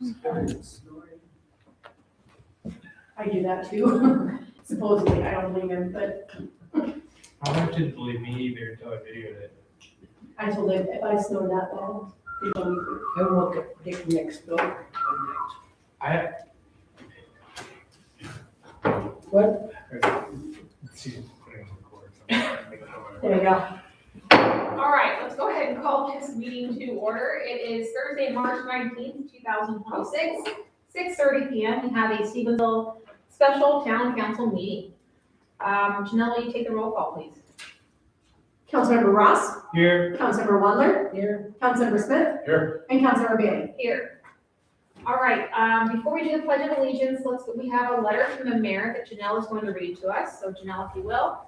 I do that too. Supposedly, I don't believe him, but I want you to believe me either until I videoed it. I told him if I snore that bad, they told me to. And we'll get next door. I, What? she's putting on record, so I'm gonna make it over. There you go. All right, let's go ahead and call this meeting to order. It is Thursday, March 19th, 2026, 6:30 PM. We have a Stevensville Special Town Council meeting. Janelle, will you take the roll call, please? Councilmember Ross, Here, Councilmember Wondler, Here. Councilmember Smith, here, and Councilmember Bailey. Here. All right, before we do the Pledge of Allegiance, we have a letter from the mayor that Janelle is going to read to us. So Janelle, if you will.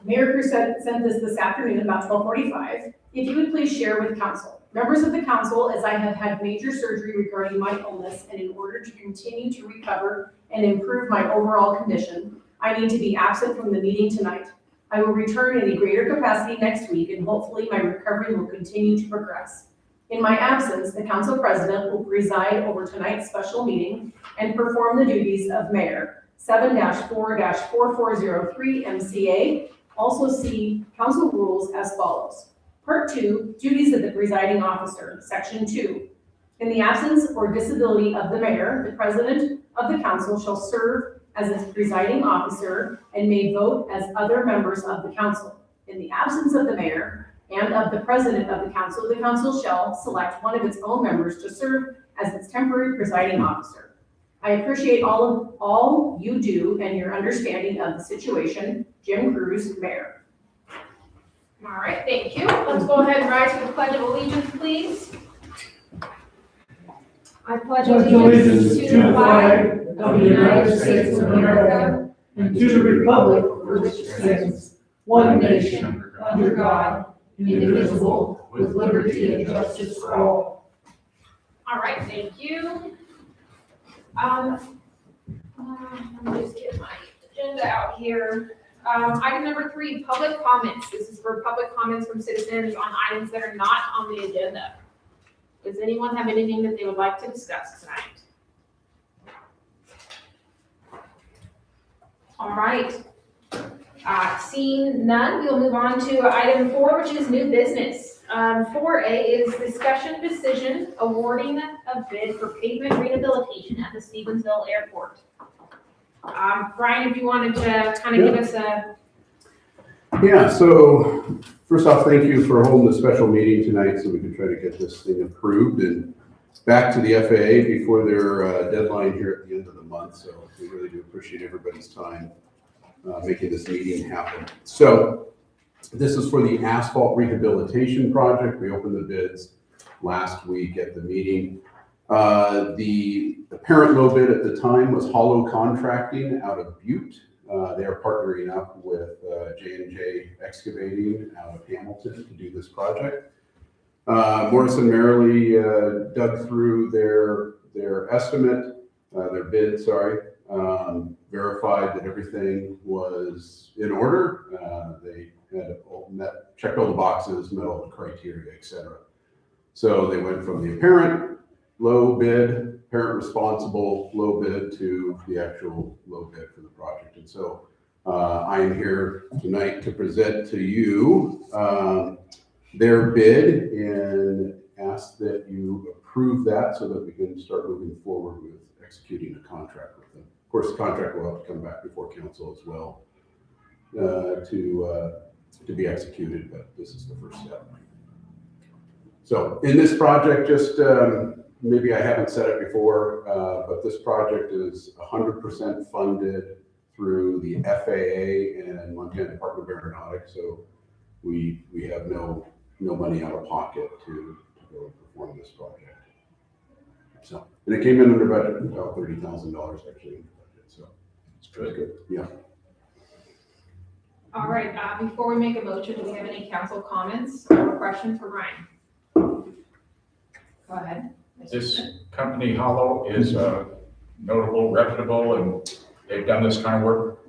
Mayor Cruz sent this afternoon about 12:45. If you would please share with council. Members of the council, as I have had major surgery regarding my illness, and in order to continue to recover and improve my overall condition, I need to be absent from the meeting tonight. I will return in a greater capacity next week, and hopefully my recovery will continue to progress. In my absence, the council president will preside over tonight's special meeting and perform the duties of mayor, 7-4-4403 MCA. Also see council rules as follows. Part 2, duties of the presiding officer, Section 2. In the absence or disability of the mayor, the president of the council shall serve as its presiding officer and may vote as other members of the council. In the absence of the mayor and of the president of the council shall select one of its own members to serve as its temporary presiding officer. I appreciate all you do and your understanding of the situation. Jim Cruz, Mayor. All right, thank you. Let's go ahead and rise to the Pledge of Allegiance, please. I pledge allegiance to the flag of the United States of America and to the republic for which it stands, one nation, under God, indivisible, with liberty and justice for all. All right, thank you. Let me just get my agenda out here. Item number 3, public comments. This is for public comments from citizens on items that are not on the agenda. Does anyone have anything that they would like to discuss tonight? All right. Seeing none, we'll move on to item 4, which is new business. 4A is discussion decision awarding a bid for pavement rehabilitation at the Stevensville Airport. Brian, if you wanted to kind of give us a. Yeah, so first off, thank you for holding the special meeting tonight so we can try to get this thing approved and back to the FAA before their deadline here at the end of the month. So we really do appreciate everybody's time making this meeting happen. So this is for the asphalt rehabilitation project. We opened the bids last week at the meeting. The parent low bid at the time was Hollow Contracting out of Butte. They are partnering up with J&J Excavating out of Hamilton to do this project. Morrison Merrily dug through their estimate, their bid, verified that everything was in order. They had checked all the boxes, met all the criteria, etc. So they went from the apparent low bid, parent responsible low bid to the actual low bid for the project. And so I am here tonight to present to you their bid and ask that you approve that so that we can start moving forward with executing a contract with them. Of course, the contract will have to come back before council as well to be executed, but this is the first step. So in this project, just maybe I haven't said it before, but this project is 100% funded through the FAA and Montana Department of Aeronautics. So we have no money out of pocket to go and perform this project. So, and it came in under budget, about $30,000 actually in the budget. So it's pretty good. Yeah. All right, before we make a motion, do we have any council comments or questions for Brian? Go ahead. This company, Hollow, is notable, reputable, and they've done this kind of work.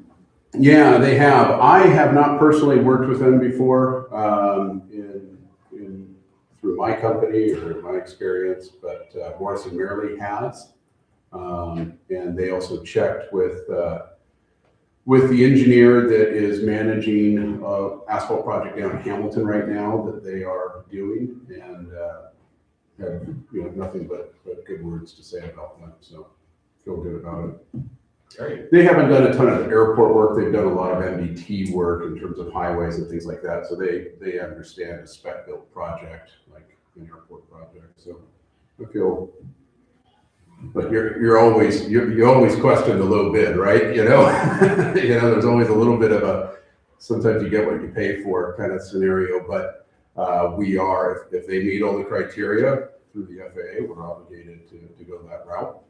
Yeah, they have. I have not personally worked with them before through my company or my experience, but Morrison Merrily has. And they also checked with the engineer that is managing asphalt project down in Hamilton right now that they are doing, and have, nothing but good words to say about them, so feel good about it. Great. They haven't done a ton of airport work, they've done a lot of MDT work in terms of highways and things like that, so they understand a spec built project, like an airport project, so I feel. But you always question the low bid, right? There's always a little bit of sometimes you get what you pay for kind of scenario, but we are, if they meet all the criteria through the FAA, we're obligated to go that route.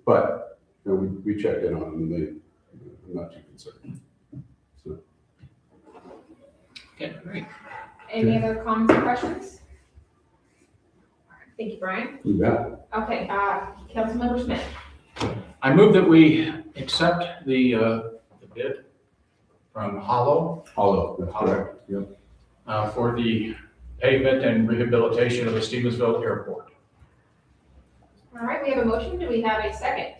But we checked in on them, and I'm not too concerned. So. Okay, great. Any other comments or questions? All right, thank you, Brian. You bet. Okay, Councilmember Smith. I move that we accept the bid from Hollow Hollow, that's correct. Yep. for the pavement and rehabilitation of the Stevensville Airport. All right, we have a motion. Do we have a second?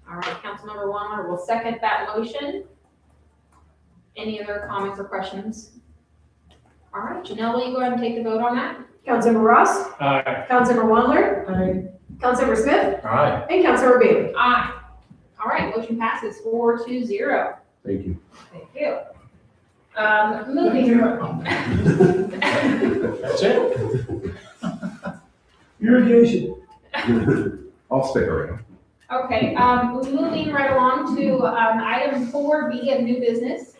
All right, Councilmember Wallner will second that motion. Any other comments or questions? All right, Janelle, will you go ahead and take the vote on that? Councilmember Ross, Aye. Councilmember Wandler, Aye. Councilmember Smith, All right. and Councilmember Bailey. Aye. All right, motion passes 4-0. Thank you. Thank you. Moving. That's it. Irrigation. I'll stick around. Okay, moving right along to item 4B of new business.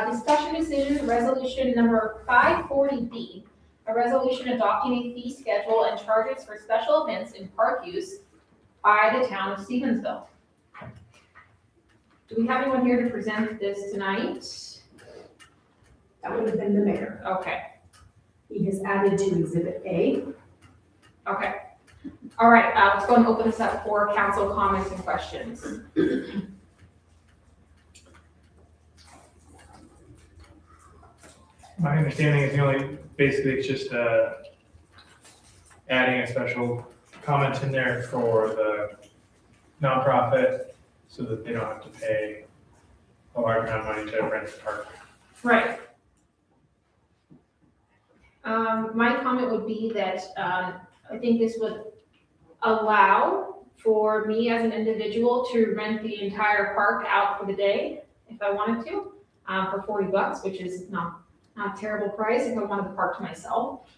Discussion decision, resolution number 540B, a resolution adopting a fee schedule and charges for special events in park use by the town of Stevensville. Do we have anyone here to present this tonight? That would have been the mayor. Okay, He has added to Exhibit A. okay. All right, let's go and open this up for council comments and questions. My understanding is basically it's just adding a special comment in there for the nonprofit so that they don't have to pay a large amount of money to rent the park. Right. My comment would be that, I think this would allow for me as an individual to rent the entire park out for the day if I wanted to, for $40, which is not a terrible price if I wanted the park to myself.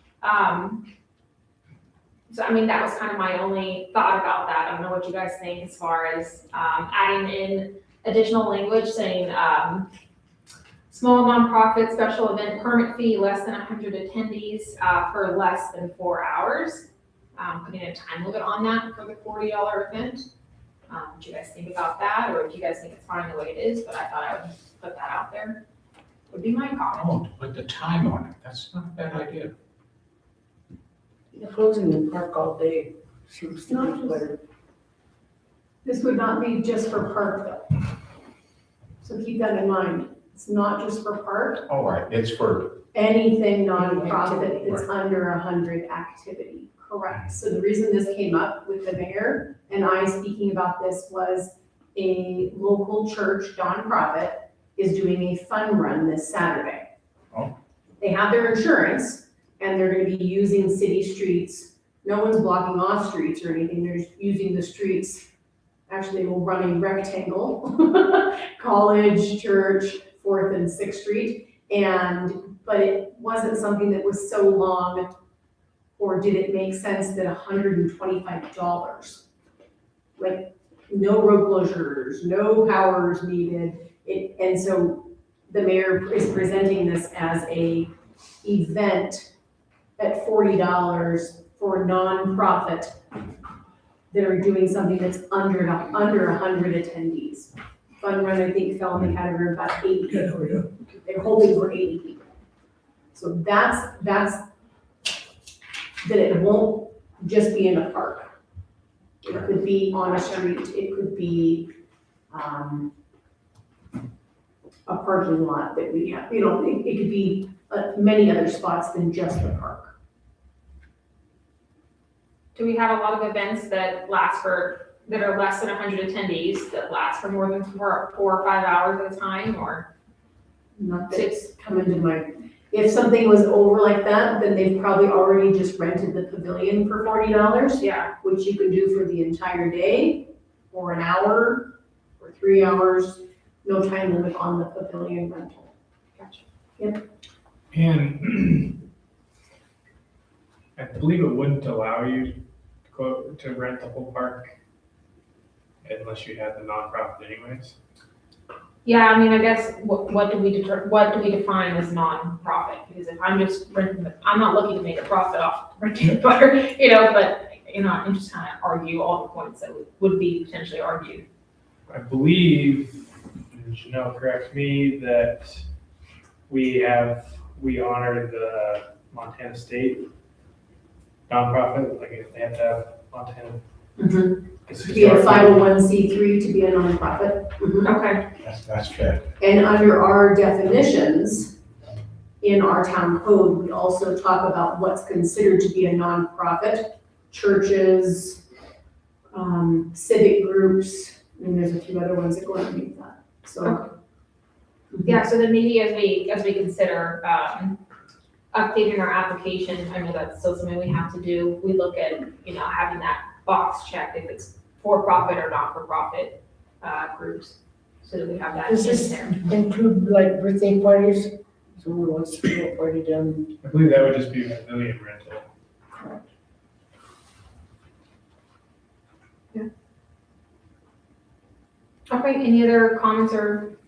So I mean, that was kind of my only thought about that. I don't know what you guys think as far as, adding in additional language saying, small nonprofit special event permit fee less than 100 attendees for less than 4 hours. Putting a time limit on that for the $40 event. What do you guys think about that, or do you guys think it's fine the way it is? But I thought I would put that out there. Would be my comment. Oh, to put the time on it. That's not a bad idea. The closing the park all day seems to be better. This would not be just for park though. So keep that in mind. It's not just for park. All right, it's for, Anything nonprofit that's under 100 activity, correct. So the reason this came up with the mayor and I speaking about this was a local church nonprofit is doing a fun run this Saturday. Oh. They have their insurance and they're gonna be using city streets. No one's blocking off streets or anything, they're just using the streets. Actually, they will run a rectangle, College, Church, 4th and 6th Street. But it wasn't something that was so long, or did it make sense that $125? Like, no road closures, no powers needed. And so the mayor is presenting this as a event at $40 for a nonprofit that are doing something that's under 100 attendees. Fun Run, I think, fell in the category of about 80 people. They're hoping for 80 people. So that's, that it won't just be in a park. It could be on a street, it could be, a parking lot that we have, it could be many other spots than just the park. Do we have a lot of events that that are less than 100 attendees, that last for more than 4 or 5 hours at a time, or? Not that it's come into mind. If something was over like that, then they've probably already just rented the pavilion for $40, Yeah, which you could do for the entire day, or an hour, or 3 hours, no time limit on the pavilion rental. gotcha. And I believe it wouldn't allow you to rent the whole park unless you had the nonprofit anyways. Yeah, I mean, I guess, what do we define as non-profit? Because if I'm just renting, I'm not looking to make a profit off renting the park, but, I'm just trying to argue all the points that would be potentially argued. I believe, and Janelle, correct me, that we honor the Montana State nonprofit, like if they have to have Montana. To be a 501c3 to be a nonprofit. Okay, That's fair. And under our definitions in our town code, we also talk about what's considered to be a nonprofit. Churches, civic groups, and there's a few other ones that go underneath that, so. yeah, so then maybe as we consider, updating our application, I know that's still something we have to do, we look at, having that box checked if it's for-profit or not-for-profit, groups, so that we have that Does in this there. include like birthday parties? Someone wants to throw a party down. I believe that would just be a pavilion rental. Okay, any other comments or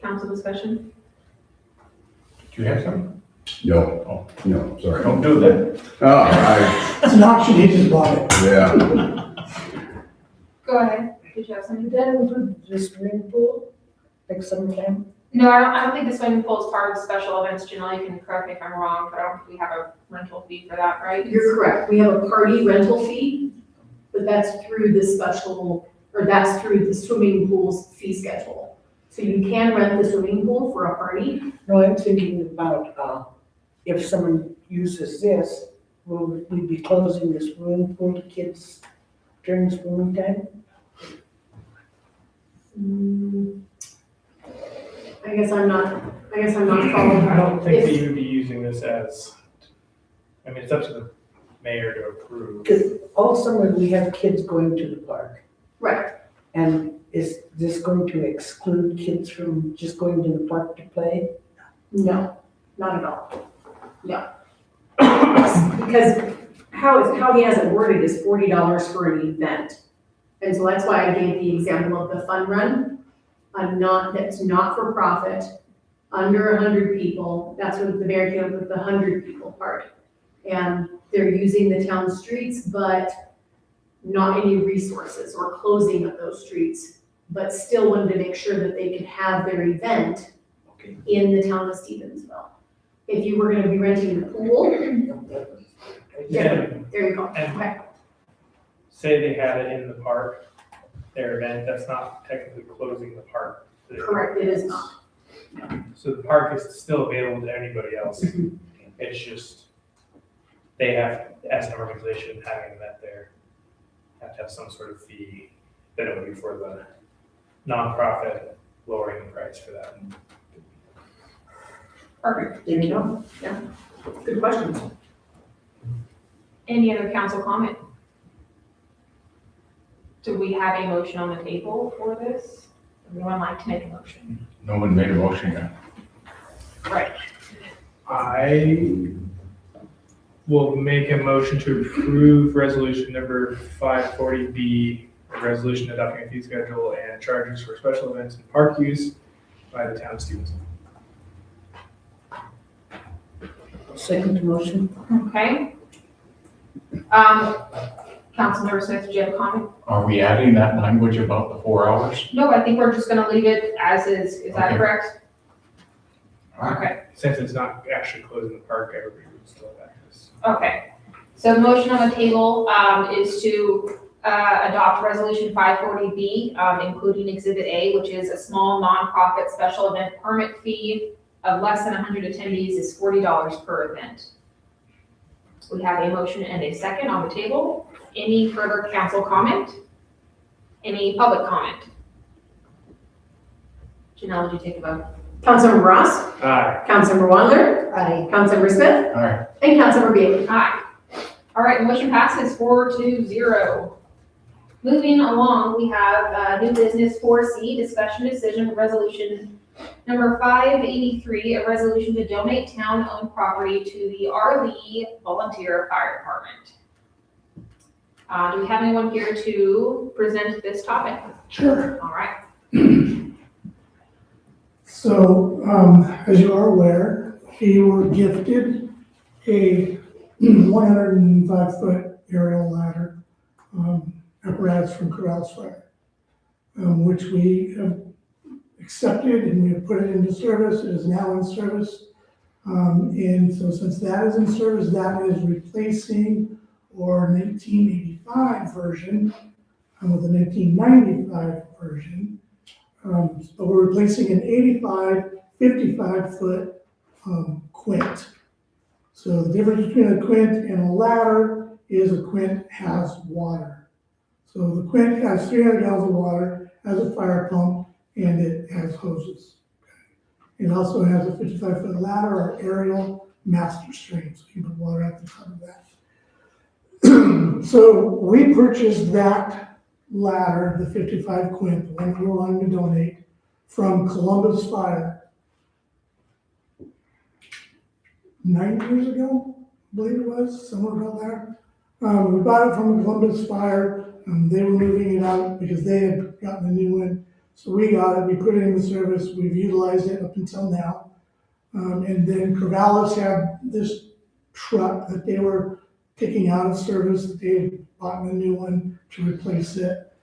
council discussion? Do you have some? No, no, sorry. Don't do that. Oh, It's an auction, he just bought it. yeah. Go ahead, did you have something? Did that include the swimming pool, like summertime? No, I don't think the swimming pool is part of special events, Janelle, you can correct me if I'm wrong, but I don't think we have a rental fee for that, right? You're correct, we have a party rental fee, but that's through that's through the swimming pool's fee schedule. So you can rent the swimming pool for a party. No, I'm thinking about, if someone uses this, will we be closing the swimming pool to kids during swimming time? I guess I'm not following. I don't think that If- you would be using this as, it's up to the mayor to approve. Because all summer we have kids going to the park. Right, And is this going to exclude kids from just going to the park to play? no, not at all, no. Because how he has it worded is $40 for an event. And so that's why I gave the example of the fun run. That's not for profit, under 100 people, that's what the mayor came up with, the 100 people part. And they're using the town streets, but not any resources or closing of those streets, but still wanted to make sure that they could have their event Okay. in the town of Stevensville. If you were gonna be renting the pool, And there you go, And- okay, say they had it in the park, their event, that's not technically closing the park. correct, it is not. So the park is still available to anybody else. It's just, they have, as an organization, having an event there, have to have some sort of fee that it would be for the nonprofit, lowering the price for that. Perfect. There you go, yeah, good question. Any other council comment? Do we have a motion on the table for this? Would anyone like to make a motion? No one made a motion yet. Right. I will make a motion to approve resolution number 540B, a resolution adopting a fee schedule and charges for special events and park use by the town of Stevensville. Second motion? Okay. Councilmember Smith, did you have a comment? Are we adding that language about the 4 hours? No, I think we're just gonna leave it as is. Is that Okay. correct? Okay. Since it's not actually closing the park, everybody would still have access. Okay, so the motion on the table is to adopt resolution 540B, including exhibit A, which is a small nonprofit special event permit fee of less than 100 attendees is $40 per event. We have a motion and a second on the table. Any further council comment? Any public comment? Janelle, would you take a vote? Councilmember Ross, Aye. Councilmember Wander, Aye. Councilmember Smith, Aye. and Councilmember Bailey. Aye. All right, motion passes 4-0. Moving along, we have new business 4C, discussion decision resolution number 583, a resolution to donate town-owned property to the R. Lee Volunteer Fire Department. Do we have anyone here to present this topic? Sure. All right. So, as you are aware, we were gifted a 105-foot aerial ladder apparatus from Corrales Fire, which we have accepted and we have put it into service. It is now in service. And so since that is in service, that is replacing our 1985 version with a 1995 version. But we're replacing an 55-foot quint. So the difference between a quint and a ladder is a quint has water. So the quint has 300 gallons of water, has a fire pump, and it has hoses. It also has a 55-foot ladder or aerial master string, so you put water at the top of that. So we purchased that ladder, the 55 quint, the one we were wanting to donate, from Columbus Fire 9 years ago, I believe it was, somewhere around there. We bought it from Columbus Fire, they were moving it out because they had gotten a new one. So we got it, we put it in the service, we've utilized it up until now. And then Corvallis had this truck that they were taking out of service, that they had bought a new one to replace it.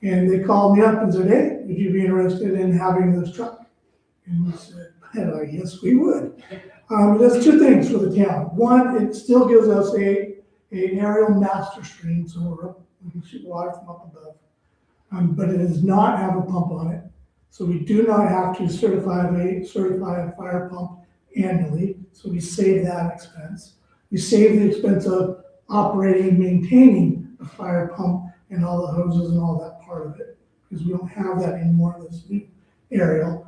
And they called me up and said, hey, would you be interested in having this truck? And we said, yes, we would. It does two things for the town. One, it still gives us a aerial master stream, so we can shoot water from up above. But it does not have a pump on it. So we do not have to certify a fire pump annually, so we save that expense. We save the expense of operating and maintaining a fire pump and all the hoses and all that part of it, because we don't have that anymore in this new aerial.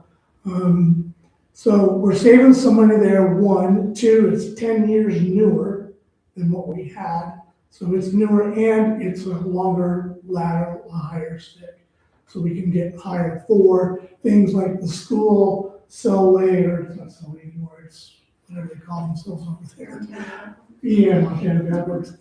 So we're saving some money there, one. Two, it's 10 years newer than what we had. So it's newer and it's a longer ladder, a higher stick. So we can get higher for things like the school cellway, or it's not cellway anymore, it's whatever they call themselves over there. Yeah, Montana Fabrics.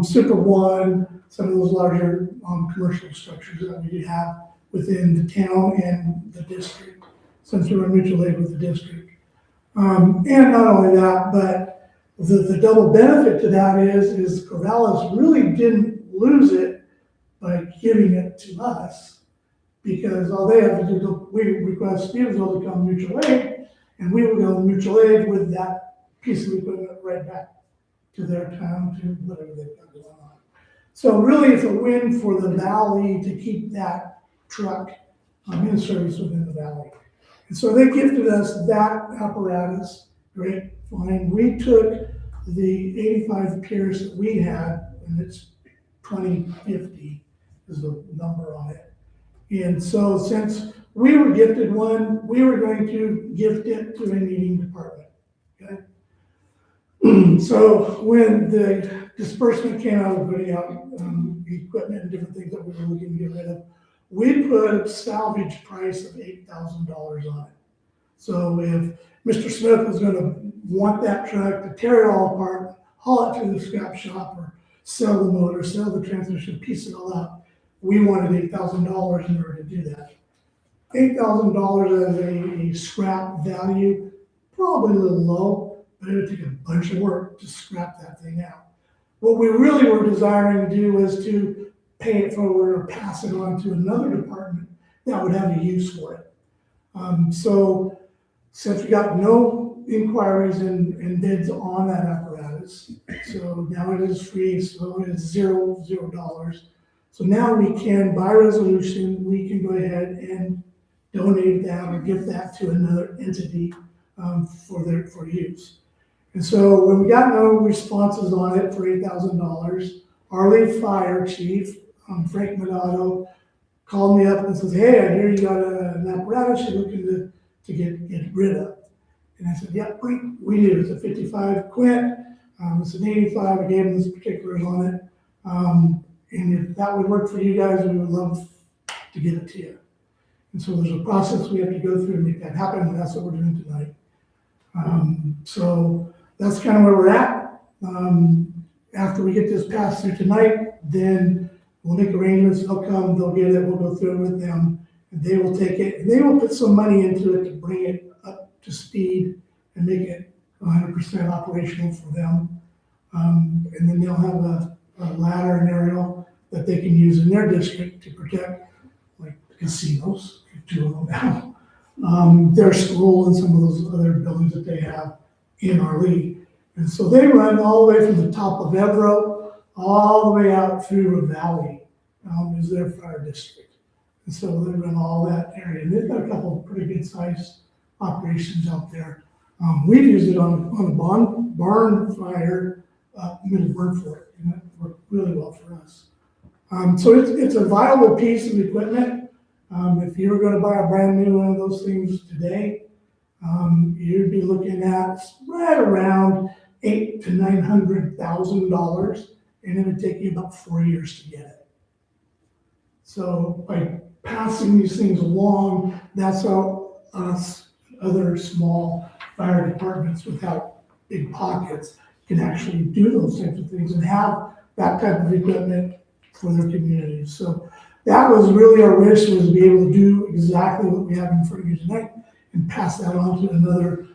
Super One, some of those larger commercial structures that we have within the town and the district, since we're in mutual aid with the district. And not only that, but the double benefit to that is Corvallis really didn't lose it by giving it to us, because all they have to do, we request Stevensville to come mutual aid, and we will go mutual aid with that piece of equipment right back to their town, to whatever they've got going on. So really, it's a win for the valley to keep that truck in service within the valley. And so they gifted us that apparatus, great, fine. We took the 85 Pierce that we had, and it's 2050 is the number on it. And so since we were gifted one, we were going to gift it to a needing department, okay? So when the disbursement came out of putting out equipment and different things that we were looking to get rid of, we put a salvage price of $8,000 on it. So if Mr. Smith was gonna want that truck to tear it all apart, haul it to the scrap shop, or sell the motor, sell the transmission, piece it all out, we wanted $8,000 in order to do that. $8,000 as a scrap value, probably a little low, but it would take a bunch of work to scrap that thing out. What we really were desiring to do was to pay it forward or pass it on to another department that would have a use for it. So since we got no inquiries and bids on that apparatus, so now it is free, so it's $0. So now we can, by resolution, we can go ahead and donate that or give that to another entity for use. And so when we got no responses on it for $8,000, our lead fire chief, Frank Minato, called me up and says, hey, I hear you got an apparatus you're looking to get rid of. And I said, yeah, Frank, we do. It's a 55 Quint. It's an 85. I gave him the particulars on it. And if that would work for you guys, we would love to give it to you. And so there's a process we have to go through to make that happen, and that's what we're doing tonight. So that's kind of where we're at. After we get this passed through tonight, then we'll make arrangements. They'll come, they'll get it, we'll go through it with them, and they will take it, and they will put some money into it to bring it up to speed and make it 100% operational for them. And then they'll have a ladder and aerial that they can use in their district to protect, like casinos, 2 of them now, their school and some of those other buildings that they have in our league. And so they run all the way from the top of Evero, all the way out through Valley, is their fire district. And so they run all that area. And they've got a couple of pretty good sized operations out there. We've used it on a barn fire, Middle Burnfort, and that worked really well for us. So it's a viable piece of equipment. If you were gonna buy a brand new one of those things today, you'd be looking at right around $800,000 to $900,000, and it would take you about 4 years to get it. So by passing these things along, that's how us, other small fire departments without big pockets can actually do those types of things and have that type of equipment for their communities. So that was really our wish, was to be able to do exactly what we have in front of you tonight and pass that on to another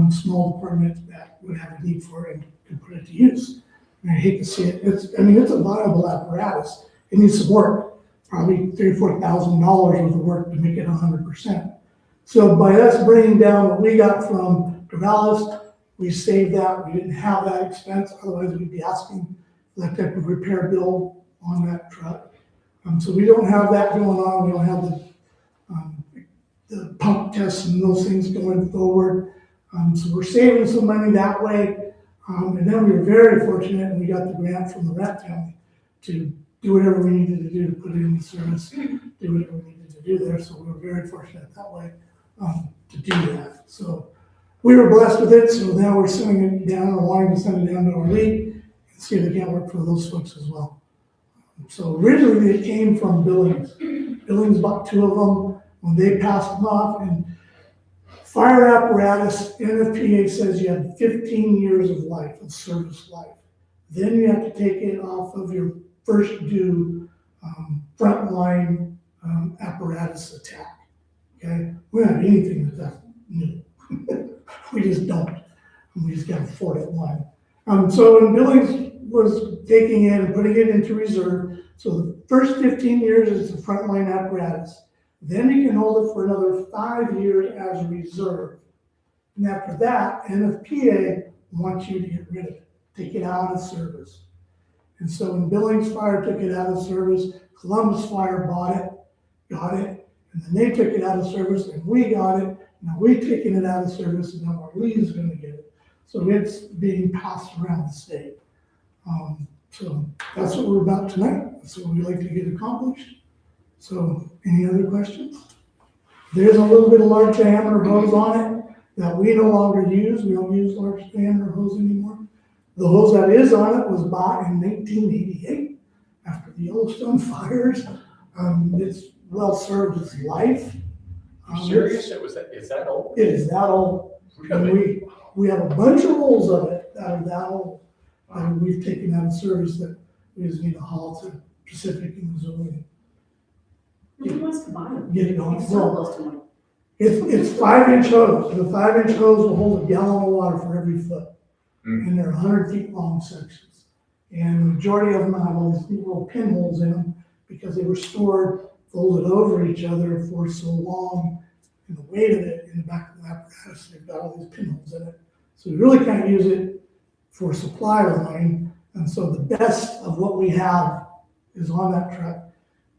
small department that would have a need for it and could put it to use. And I hate to see it. It's a viable apparatus. It needs some work, probably $3,000 or $4,000 worth of work to make it 100%. So by us bringing down what we got from Corvallis, we saved that. We didn't have that expense. Otherwise, we'd be asking for that type of repair bill on that truck. So we don't have that going on. We don't have the pump tests and those things going forward. So we're saving some money that way. And then we were very fortunate, and we got the grant from the Rat Family to do whatever we needed to do to put it in the service, do whatever we needed to do there. So we were very fortunate that way to do that. So we were blessed with it. So now we're sending it down, or wanting to send it down to our league and see if it can work for those folks as well. So originally it came from Billings. Billings bought 2 of them when they passed them off. And fire apparatus, NFPA says you have 15 years of life, of service life. Then you have to take it off of your first due frontline apparatus attack. Okay, we don't have anything that's new. We just don't. We just got 4 at one. So when Billings was taking it and putting it into reserve, so the first 15 years is the frontline apparatus. Then you can hold it for another 5 years as reserve. And after that, NFPA wants you to get rid of it, take it out of service. And so when Billings Fire took it out of service, Columbus Fire bought it, got it, and then they took it out of service, and we got it. Now we've taken it out of service, and now our lead is going to get it. So it's being passed around the state. So that's what we're about tonight. That's what we'd like to get accomplished. So any other questions? There's a little bit of large diameter hose on it that we no longer use. We don't use large diameter hose anymore. The hose that is on it was bought in 1988 after the Yellowstone fires. It's well served its life. You serious? Is that old? It is that old. Really? And we have a bunch of rolls of it that are that old. We've taken out of service that we just need to haul to Pacific and Missouri. Who wants to buy them? Get it on. It's so close to money. It's 5-inch hose. The 5-inch hose will hold a gallon of water for every foot. And they're 100 feet long sections. And the majority of them have all these little pinholes in them because they were stored folded over each other for so long. And the weight of it in the back of the apparatus, they've got all these pinholes in it. So we really can't use it for supply line. And so the best of what we have is on that truck.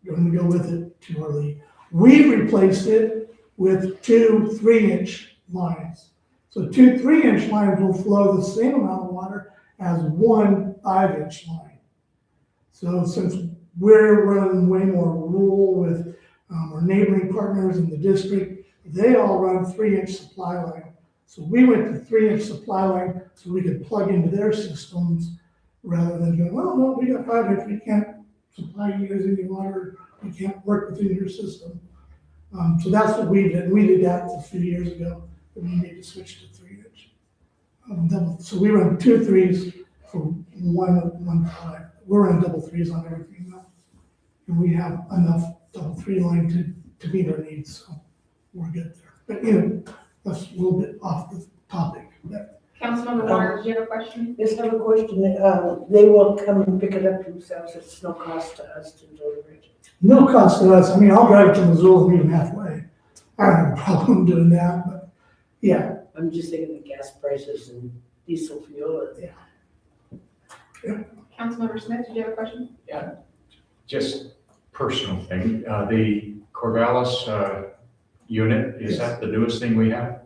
We're going to go with it to our lead. We replaced it with 2 3-inch lines. So 2 3-inch lines will flow the same amount of water as 1 5-inch line. So since we're running way more rural with our neighboring partners in the district, they all run 3-inch supply line. So we went to 3-inch supply line so we could plug into their systems rather than go, well, no, we got 5-inch, we can't supply you guys any water, we can't work within your system. So that's what we did. We did that a few years ago, and we need to switch to 3-inch. So we run 2 3s for 1 5. We're running double 3s on everything now. And we have enough double 3 line to meet our needs, so we're good there. But that's a little bit off the topic. But Councilmember Warner, did you have a question? Yes, I have a question. They will come and pick it up themselves. It's no cost to us to deliver it. no cost to us. I mean, I'll drive to Missoula and meet them halfway. I don't have a problem doing that, but yeah. I'm just thinking of gas prices and diesel fuel. Councilmember Smith, did you have a question? Just personal thing, the Corvallis unit, is that the newest thing we have?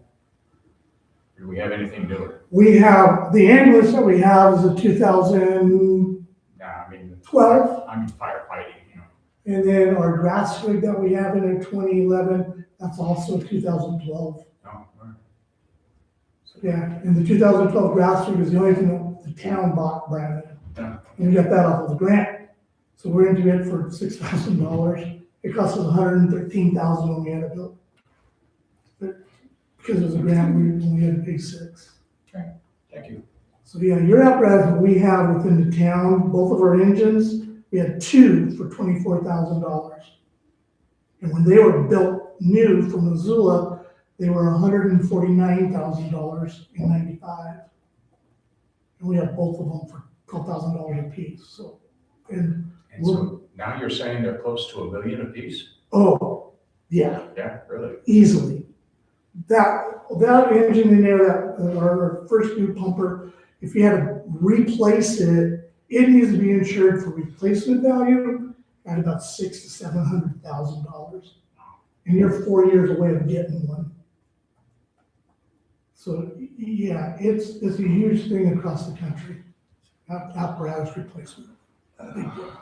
Do we have anything newer? We have, the ambulance that we have is a 2000, Nah, I mean. 12? I'm firefighting, and then our grass rig that we have in 2011, that's also 2012. Oh, all right. Yeah, and the 2012 grass rig is the only thing that the town bought brand new. Yeah. And we got that off of the grant. So we're into it for $6,000. It cost us $113,000 when we had it built. But because it was a grant, we only had to pay $6,000. Thank you. So yeah, your apparatus that we have within the town, both of our engines, we had 2 for $24,000. And when they were built new from Missoula, they were $149,000 in '95. And we have both of them for $12,000 a piece, so. And, And so now you're saying they're close to $1 million apiece? oh, yeah, Yeah, really? easily. That engine in there, our first new pumper, if you had to replace it, it needs to be insured for replacement value at about $600,000 to $700,000. And you're 4 years away of getting one. So, yeah, it's a huge thing across the country, apparatus replacement. Big deal.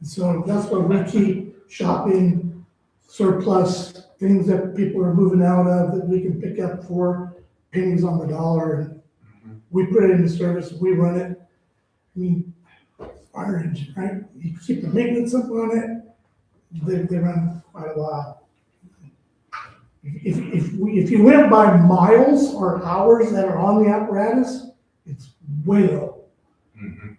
And so that's why we keep shopping surplus, things that people are moving out of that we can pick up for pennies on the dollar. And we put it into service, we run it. I mean, fire engine, right? You keep the maintenance up on it, they run quite a while. If you went by miles or hours that are on the apparatus, it's way low. Mhm.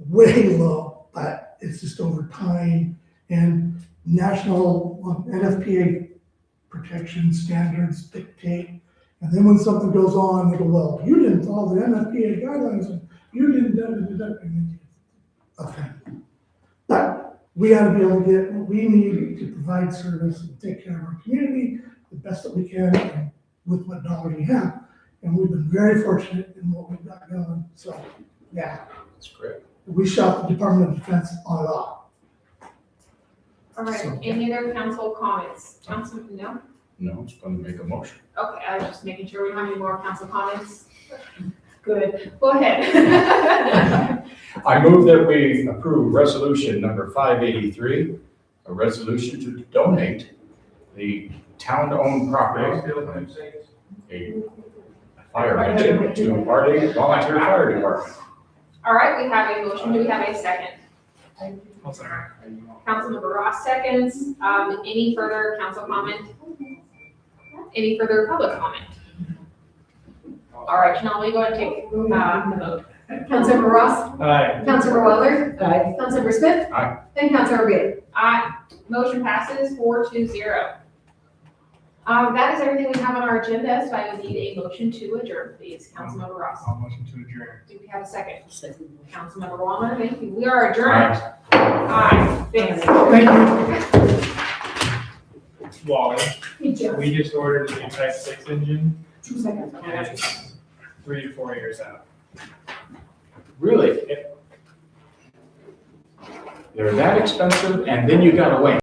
Way low, but it's just over time and national NFPA protection standards dictate. And then when something goes on, they go, well, you didn't follow the NFPA guidelines and you didn't, okay. But we gotta be able to get what we need to provide service and take care of our community the best that we can and with what dollars we have. And we've been very fortunate in what we've got going, so, yeah. That's great. We shot the Department of Defense on it all. All right, any other council comments? No? No, it's going to make a motion. Okay, I was just making sure we don't have any more council comments. Good, go ahead. I move that we approve resolution number 583, a resolution to donate the town-owned property, a fire engine to Arding Volunteer Fire Department. All right, we have a motion, do we have a second? I'll second. Councilmember Ross seconds. Any further council comment? Any further public comment? All right, Janelle, we go ahead and take the vote. Councilmember Ross, Aye. Councilmember Weller, Aye. Councilmember Smith. Aye. And Councilmember Bean. Aye, motion passes 4-0. That is everything we have on our agenda, so I would need a motion to adjourn, please. Councilmember Ross. I'll motion to adjourn. Do we have a second? Second. Councilmember Walner, thank you. We are adjourned. Aye. Thanks. Thank you. Wally, Good job. we just ordered a new Type 6 engine, 2 seconds. and it's 3 to 4 years out. Really? They're that expensive, and then you gotta wait.